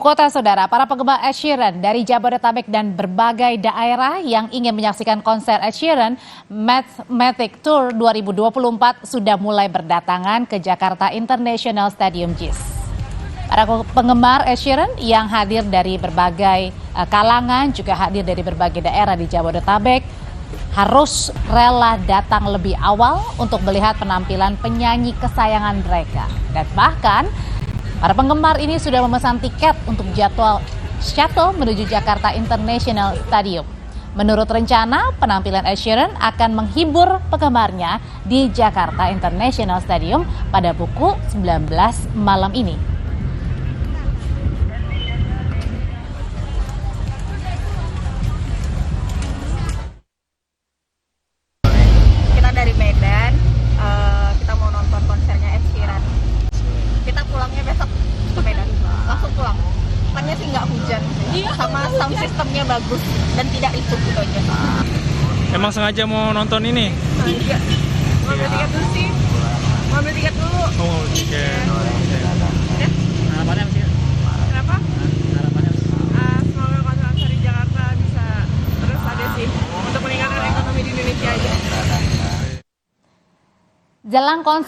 Kota saudara, para penggemar Ed Sheeran dari Jabodetabek dan berbagai daerah yang ingin menyaksikan konser Ed Sheeran Mathematic Tour 2024 sudah mulai berdatangan ke Jakarta International Stadium JIS. Para penggemar Ed Sheeran yang hadir dari berbagai kalangan juga hadir dari berbagai daerah di Jabodetabek harus rela datang lebih awal untuk melihat penampilan penyanyi kesayangan mereka. Dan bahkan para penggemar ini sudah memesan tiket untuk jadwal shuttle menuju Jakarta International Stadium. Menurut rencana, penampilan Ed Sheeran akan menghibur penggemarnya di Jakarta International Stadium pada pukul 19 malam ini. Kita dari Medan, kita mau nonton konsernya Ed Sheeran. Kita pulangnya besok ke Medan, langsung pulang. Depannya sih nggak hujan, sama sound systemnya bagus dan tidak ribut gitu aja. Emang sengaja mau nonton ini? Iya. Mau beli tiket dulu sih. Mau beli tiket dulu. Oh, mau tiket. Ya? Harapannya apa sih? Kenapa? Harapannya apa sih? Semoga konser di Jakarta bisa terus ada sih untuk meningkatkan ekonomi di Indonesia aja. Jelang konser